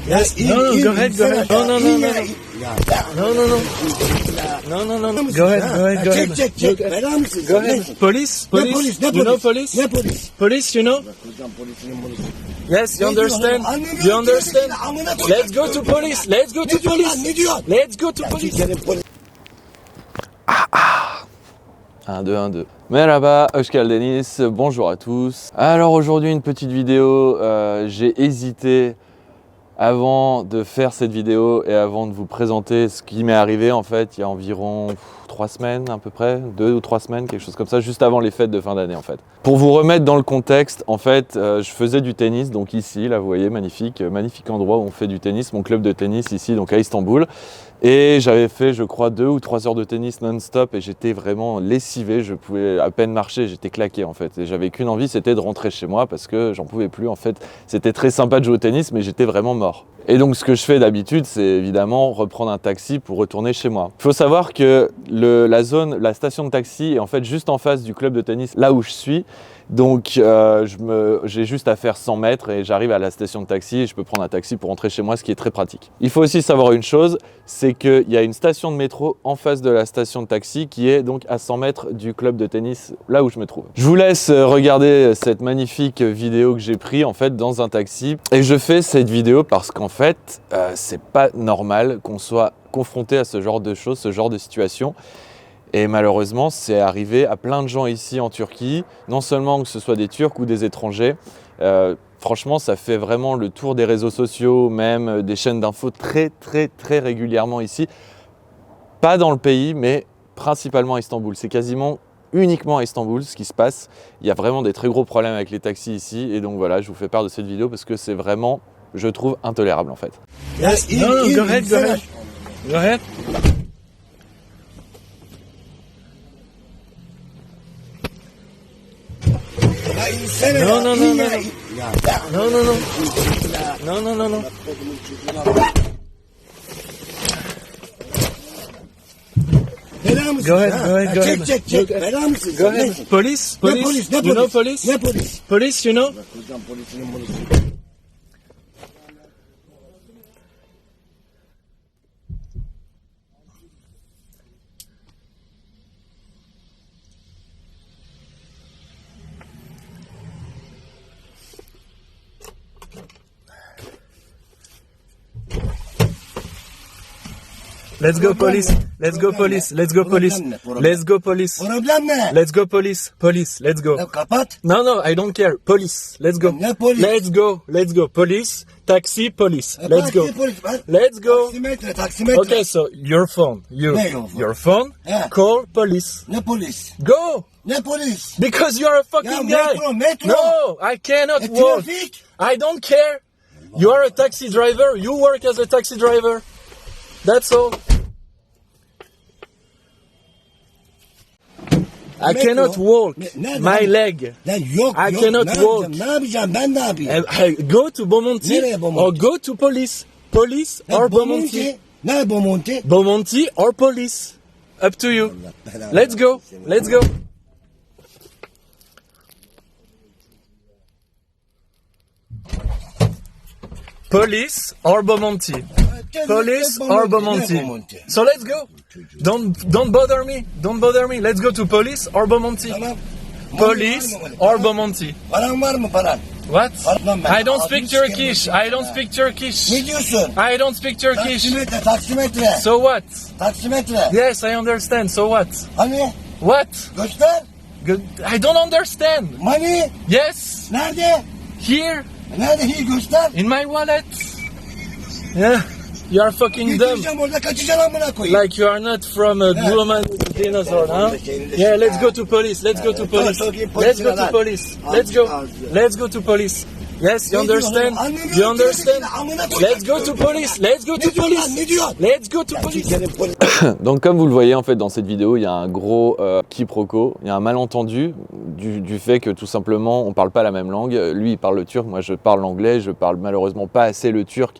Yes, No, go ahead. No. Go ahead. Çek. Bela mısın? Go ahead. Police. Ne polis? You know police? Ne polis? Police, you know? Hocam polisinin polisi. Yes, you Ne diyor understand? lan? Anlamıyorum You understand? ki, amına koyayım. Let's go to police. Let's go to Ne diyor lan? police. Ne diyor? Let's go to police. Türkiye'nin polisi. 1, 2, 1, 2. Merhaba, hoş geldiniz, bonjour à tous. Alors aujourd'hui une petite vidéo, j'ai hésité avant de faire cette vidéo et avant de vous présenter ce qui m'est arrivé en fait il y a environ 3 semaines à peu près, 2 ou 3 semaines, quelque chose comme ça, juste avant les fêtes de fin d'année en fait. Pour vous remettre dans le contexte, en fait, je faisais du tennis, donc ici, là vous voyez, magnifique endroit où on fait du tennis, mon club de tennis ici, donc à Istanbul. Et j'avais fait, je crois, 2 ou 3 heures de tennis non-stop et j'étais vraiment lessivé, je pouvais à peine marcher, j'étais claqué en fait. Et j'avais qu'une envie, c'était de rentrer chez moi parce que j'en pouvais plus en fait. C'était très sympa de jouer au tennis, mais j'étais vraiment mort. Et donc ce que je fais d'habitude, c'est évidemment reprendre un taxi pour retourner chez moi. Il faut savoir que la station de taxi est en fait juste en face du club de tennis, là où je suis. Donc j'ai juste à faire 100 mètres et j'arrive à la station de taxi et je peux prendre un taxi pour rentrer chez moi, ce qui est très pratique. Il faut aussi savoir une chose, c'est qu'il y a une station de métro en face de la station de taxi qui est donc à 100 mètres du club de tennis, là où je me trouve. Je vous laisse regarder cette magnifique vidéo que j'ai prise en fait dans un taxi. Et je fais cette vidéo parce qu'en fait, c'est pas normal qu'on soit confronté à ce genre de choses, ce genre de situation. Et malheureusement, c'est arrivé à plein de gens ici en Turquie, non seulement que ce soit des Turcs ou des étrangers. Franchement, ça fait vraiment le tour des réseaux sociaux, même des chaînes d'infos très régulièrement ici. Pas dans le pays, mais principalement à Istanbul. C'est quasiment uniquement à Istanbul ce qui se passe. Il y a vraiment des très gros problèmes avec les taxis ici. Et donc voilà, je vous fais part de cette vidéo parce que c'est vraiment, je trouve, intolérable en fait. Yes, No, go ahead. Go ahead. Ya insene No, ya. no. No. Bela mısın? Go ahead, Ha? go ahead, Ha, go ahead. Çek. Bela mısın? Go Ne ahead. polis? Police. Ne polis? Ne You know polis? police? Ne polis? Police, you know? Hocam polisinin polisi. Let's go police. Let's go police. Let's go police. Let's go police. Problem ne? Let's go police. Police. Let's go. Ya kapat. No, I don't care. Police. Let's go. Ne polis? Let's go. Police. Taxi. Police. Let's go. Taksi, polis. Ben- Let's go. Taksimetre. Okay, so your phone. Ne your phone? Your phone. Yeah. Call police. Ne polis? Go. Ne polis? Because you are a fucking Ya guy. metro. No, I cannot E, walk. trafik. I don't care. You are a taxi driver. You work as a taxi driver. That's all. I Metro. cannot walk. Nerede My abi? leg. Lan yok. I yok. cannot Ne walk. yapacağım? Ne yapacağım? Ben ne yapayım? Go to Bomonti Nereye Bomonti? or go to police. Police Ne or Bomonti. Ne Bomonti? Bomonti or police. Up to you. Allah belanı Let's go. versin. Let's go. Police or Bomonti. Police or Bomonti. So let's go. Don't bother me. Don't bother me. Let's go to police or Bomonti. Tamam. Police or Bomonti. Paran var mı paran? What? Pardon, ben I don't speak ağzını Turkish. sikerim. I don't speak Turkish. Ne diyorsun? I don't speak Turkish. Taksimetre. So what? Taksimetre. Yes, I understand. So what? Hani? What? Göster. I don't understand. Money. Yes, Nerede? here Nerede? Hi göster. in my wallet. Yeah, you are fucking dumb. Getireceğim orada kaçacaksın amına koyayım. Like you are not from a Guloman dinosaur, huh? Yeah, let's go to police. Let's go to police. Let's go to police. Let's go. Let's go to police. Yes, you understand? You understand? Let's go to police. Let's go to police. Ne diyor? Let's go to police. Türkiye'nin polisi. Donc comme vous le voyez en fait dans cette vidéo, il y a un gros quiproquo, il y a un malentendu du fait que tout simplement on parle pas la même langue. Lui il parle le turc, moi je parle l'anglais, je parle malheureusement pas assez le turc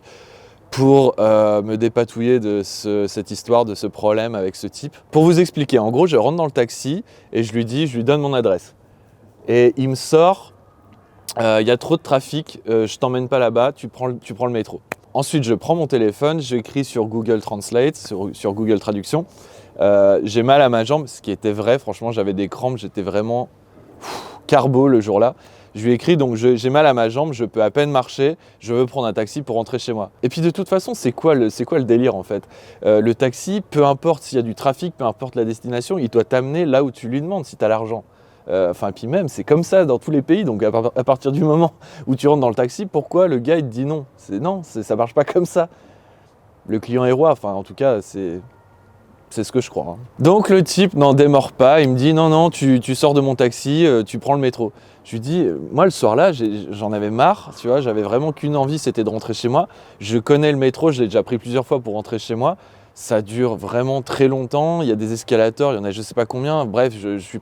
pour me dépatouiller de cette histoire, de ce problème avec ce type. Pour vous expliquer, en gros je rentre dans le taxi et je lui donne mon adresse. Et il me sort, il y a trop de trafic, je t'emmène pas là-bas, tu prends le métro. Ensuite, je prends mon téléphone, j'écris sur Google Translate, sur Google Traduction. J'ai mal à ma jambe, ce qui était vrai, franchement, j'avais des crampes, j'étais vraiment carbo le jour-là. Je lui ai écrit, donc j'ai mal à ma jambe, je peux à peine marcher, je veux prendre un taxi pour rentrer chez moi. Et puis de toute façon, c'est quoi le délire en fait? Le taxi, peu importe s'il y a du trafic, peu importe la destination, il doit t'amener là où tu lui demandes si tu as l'argent. Enfin, puis même, c'est comme ça dans tous les pays, donc à partir du moment où tu rentres dans le taxi, pourquoi le gars il te dit non? Ça marche pas comme ça. Le client est roi, enfin en tout cas, c'est ce que je crois. Hein. Donc le type n'en démord pas, il me dit non, tu sors de mon taxi, tu prends le métro. Je lui dis, moi le soir-là, j'en avais marre, tu vois, j'avais vraiment qu'une envie, c'était de rentrer chez moi. Je connais le métro, je l'ai déjà pris plusieurs fois pour rentrer chez moi. Ça dure vraiment très longtemps, il y a des escalators, il y en a je sais pas combien. Bref, j'en suis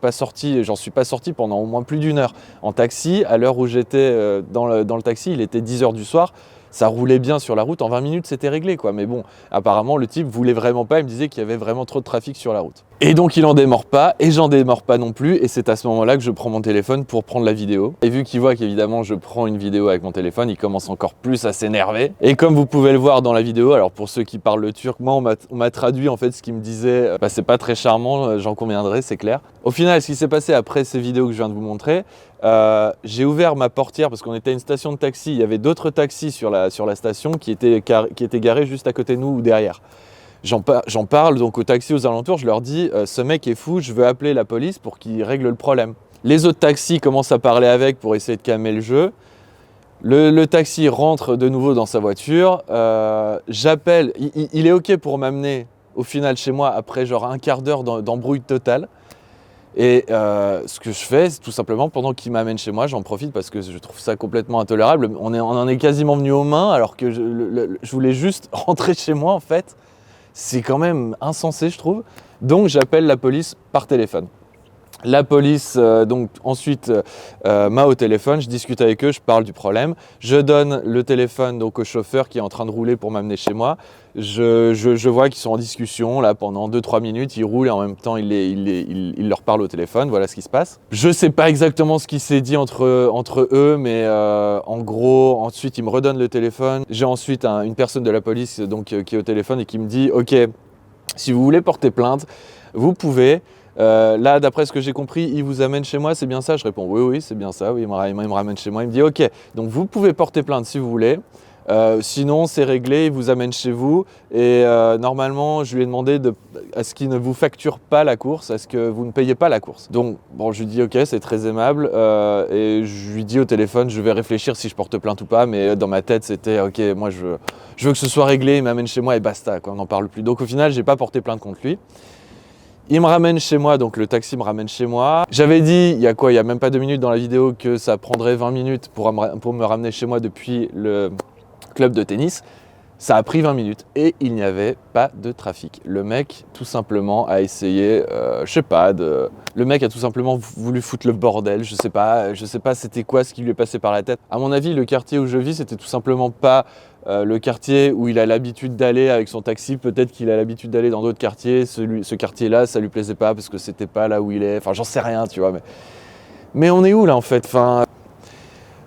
pas sorti pendant au moins plus d'une heure. En taxi, à l'heure où j'étais dans le taxi, il était 10h du soir. Ça roulait bien sur la route, en 20 minutes c'était réglé quoi. Mais bon, apparemment le type voulait vraiment pas, il me disait qu'il y avait vraiment trop de trafic sur la route. Et donc il en démord pas, et j'en démord pas non plus, et c'est à ce moment-là que je prends mon téléphone pour prendre la vidéo. Et vu qu'il voit qu'évidemment je prends une vidéo avec mon téléphone, il commence encore plus à s'énerver. Et comme vous pouvez le voir dans la vidéo, alors pour ceux qui parlent le turc, moi on m'a traduit en fait ce qu'il me disait, c'est pas très charmant, j'en conviendrai, c'est clair. Au final, ce qui s'est passé après ces vidéos que je viens de vous montrer, j'ai ouvert ma portière parce qu'on était à une station de taxi, il y avait d'autres taxis sur la station qui étaient garés juste à côté de nous ou derrière. J'en parle donc aux taxis aux alentours, je leur dis ce mec est fou, je veux appeler la police pour qu'il règle le problème. Les autres taxis commencent à parler avec pour essayer de calmer le jeu. Le taxi rentre de nouveau dans sa voiture, j'appelle, il est ok pour m'amener au final chez moi après genre un quart d'heure d'embrouille totale. Et ce que je fais, c'est tout simplement, pendant qu'il m'amène chez moi, j'en profite parce que je trouve ça complètement intolérable. On en est quasiment venu aux mains alors que je voulais juste rentrer chez moi en fait. C'est quand même insensé je trouve. Donc j'appelle la police par téléphone. La police donc ensuite m'a au téléphone, je discute avec eux, je parle du problème, je donne le téléphone donc au chauffeur qui est en train de rouler pour m'amener chez moi. Je vois qu'ils sont en discussion là pendant 2-3 minutes, ils roulent et en même temps il leur parle au téléphone, voilà ce qui se passe. Je sais pas exactement ce qui s'est dit entre eux, mais en gros ensuite ils me redonnent le téléphone. J'ai ensuite une personne de la police donc qui est au téléphone et qui me dit ok, si vous voulez porter plainte, vous pouvez. Là, d'après ce que j'ai compris, il vous amène chez moi, c'est bien ça? Je réponds oui, c'est bien ça, oui, il me ramène chez moi. Il me dit ok, donc vous pouvez porter plainte si vous voulez. Sinon, c'est réglé, il vous amène chez vous. Et normalement, je lui ai demandé à ce qu'il ne vous facture pas la course, à ce que vous ne payez pas la course. Donc, bon, je lui dis ok, c'est très aimable. Et je lui dis au téléphone, je vais réfléchir si je porte plainte ou pas. Mais dans ma tête, c'était ok, moi je veux que ce soit réglé, il m'amène chez moi et basta, quoi, on n'en parle plus. Donc au final, j'ai pas porté plainte contre lui. Il me ramène chez moi, donc le taxi me ramène chez moi. J'avais dit, il y a même pas 2 minutes dans la vidéo, que ça prendrait 20 minutes pour me ramener chez moi depuis le club de tennis. Ça a pris 20 minutes et il n'y avait pas de trafic. Le mec, tout simplement, a essayé, le mec a tout simplement voulu foutre le bordel. Je sais pas c'était quoi ce qui lui est passé par la tête. À mon avis, le quartier où je vis, c'était tout simplement pas le quartier où il a l'habitude d'aller avec son taxi. Peut-être qu'il a l'habitude d'aller dans d'autres quartiers. Ce quartier-là, ça lui plaisait pas parce que c'était pas là où il est. Enfin, j'en sais rien, tu vois. Mais on est où là en fait? Enfin,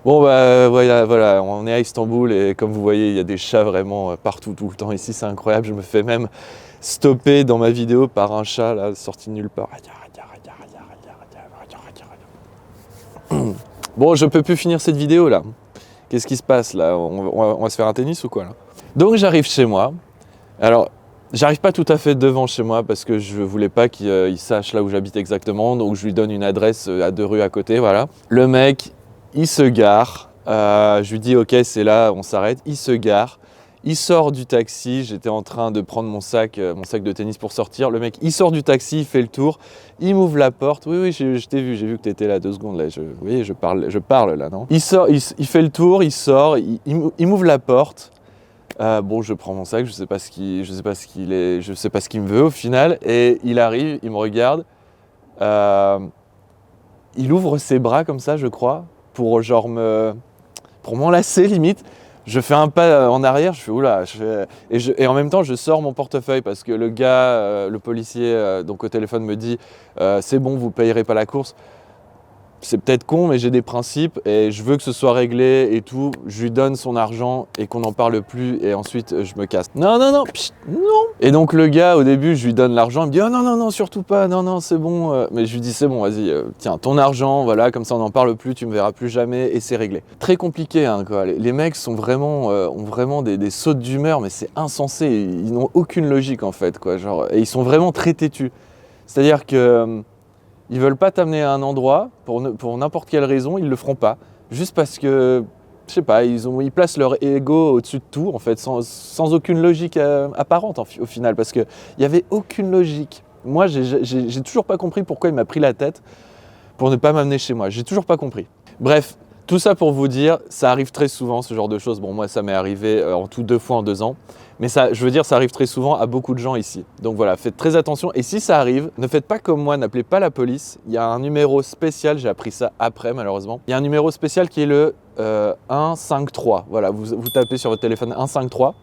bon bah voilà, on est à Istanbul et comme vous voyez, il y a des chats vraiment partout tout le temps ici, c'est incroyable. Je me fais même stopper dans ma vidéo par un chat là, sorti de nulle part. Bon, je peux plus finir cette vidéo là. Qu'est-ce qui se passe là? On va se faire un tennis ou quoi là? Donc j'arrive chez moi. Alors, j'arrive pas tout à fait devant chez moi parce que je voulais pas qu'il sache là où j'habite exactement. Donc je lui donne une adresse à 2 rues à côté, voilà. Le mec, il se gare, je lui dis ok c'est là, on s'arrête, il se gare, il sort du taxi, j'étais en train de prendre mon sac de tennis pour sortir, le mec il sort du taxi, il fait le tour, il m'ouvre la porte, oui je t'ai vu, j'ai vu que tu étais là 2 secondes, là, vous voyez je parle là non? Il sort, il fait le tour, il sort, il m'ouvre la porte, bon je prends mon sac, je sais pas ce qu'il me veut au final, et il arrive, il me regarde, il ouvre ses bras comme ça je crois, pour m'enlacer limite. Je fais un pas en arrière, je fais oula, et en même temps je sors mon portefeuille parce que le gars, le policier donc au téléphone me dit c'est bon, vous payerez pas la course. c'est peut-être con, mais j'ai des principes et je veux que ce soit réglé et tout. Je lui donne son argent et qu'on n'en parle plus et ensuite je me casse. Non, non, non, pchit, non. Et donc le gars, au début, je lui donne l'argent, il me dit oh non, non, non, surtout pas, non, non, c'est bon. Mais je lui dis c'est bon, vas-y, tiens, ton argent, voilà, comme ça on n'en parle plus, tu me verras plus jamais et c'est réglé. Très compliqué, hein, quoi. Les mecs sont vraiment, ont vraiment des sautes d'humeur, mais c'est insensé. Ils n'ont aucune logique en fait, quoi. Genre, et ils sont vraiment très têtus. C'est-à-dire que ils veulent pas t'amener à un endroit pour n'importe quelle raison, ils le feront pas. Juste parce que, je sais pas, ils placent leur ego au-dessus de tout, en fait, sans aucune logique apparente au final, parce qu'il n'y avait aucune logique. Moi, j'ai toujours pas compris pourquoi il m'a pris la tête pour ne pas m'amener chez moi. J'ai toujours pas compris. Bref, tout ça pour vous dire, ça arrive très souvent, ce genre de choses. Bon, moi, ça m'est arrivé en tout 2 fois en 2 ans. Mais ça, je veux dire, ça arrive très souvent à beaucoup de gens ici. Donc voilà, faites très attention. Et si ça arrive, ne faites pas comme moi, n'appelez pas la police. Il y a un numéro spécial, j'ai appris ça après malheureusement. Il y a un numéro spécial qui est le 153. Voilà, vous tapez sur votre téléphone 153.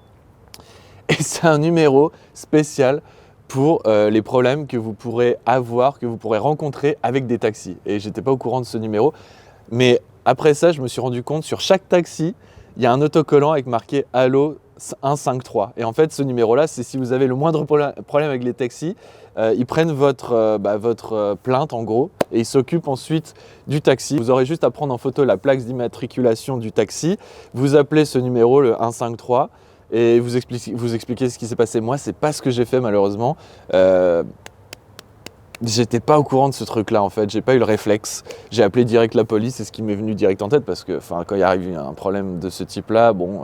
Et c'est un numéro spécial pour les problèmes que vous pourrez avoir, que vous pourrez rencontrer avec des taxis. Et j'étais pas au courant de ce numéro. Mais après ça, je me suis rendu compte, sur chaque taxi, il y a un autocollant avec marqué « Allô » 153. Et en fait, ce numéro-là, c'est si vous avez le moindre problème avec les taxis, ils prennent votre plainte en gros et ils s'occupent ensuite du taxi. Vous aurez juste à prendre en photo la plaque d'immatriculation du taxi, vous appelez ce numéro, le 153, et vous expliquez ce qui s'est passé. Moi, c'est pas ce que j'ai fait malheureusement. J'étais pas au courant de ce truc-là en fait, j'ai pas eu le réflexe. J'ai appelé direct la police, c'est ce qui m'est venu direct en tête parce que quand il arrive un problème de ce type-là, bon,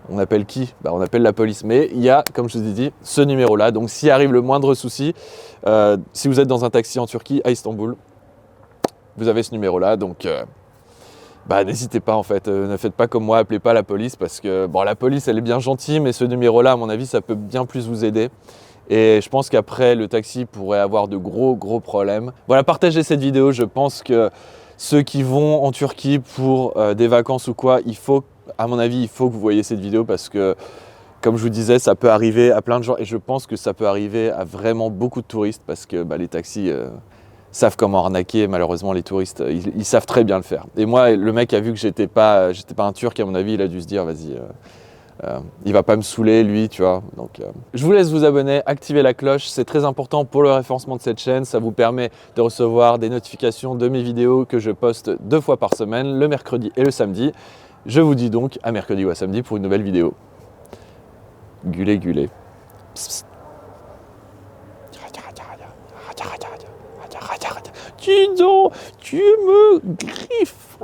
on appelle qui ? On appelle la police. Mais il y a, comme je vous ai dit, ce numéro-là. Donc s'il arrive le moindre souci, si vous êtes dans un taxi en Turquie, à Istanbul, vous avez ce numéro-là. Donc n'hésitez pas en fait, ne faites pas comme moi, appelez pas la police parce que bon, la police elle est bien gentille, mais ce numéro-là, à mon avis, ça peut bien plus vous aider. Et je pense qu'après, le taxi pourrait avoir de gros problèmes. Voilà, partagez cette vidéo. Je pense que ceux qui vont en Turquie pour des vacances ou quoi, à mon avis, il faut que vous voyez cette vidéo parce que, comme je vous disais, ça peut arriver à plein de gens. Et je pense que ça peut arriver à vraiment beaucoup de touristes parce que les taxis savent comment arnaquer. Malheureusement, les touristes, ils savent très bien le faire. Et moi, le mec a vu que j'étais pas un Turc, à mon avis, il a dû se dire, vas-y... il va pas me saouler lui, tu vois. Donc, je vous laisse vous abonner, activer la cloche, c'est très important pour le référencement de cette chaîne. Ça vous permet de recevoir des notifications de mes vidéos que je poste 2 fois par semaine, le mercredi et le samedi. Je vous dis donc à mercredi ou à samedi pour une nouvelle vidéo. Gulé, gulé. Psst, psst. Dis donc, tu me griffes.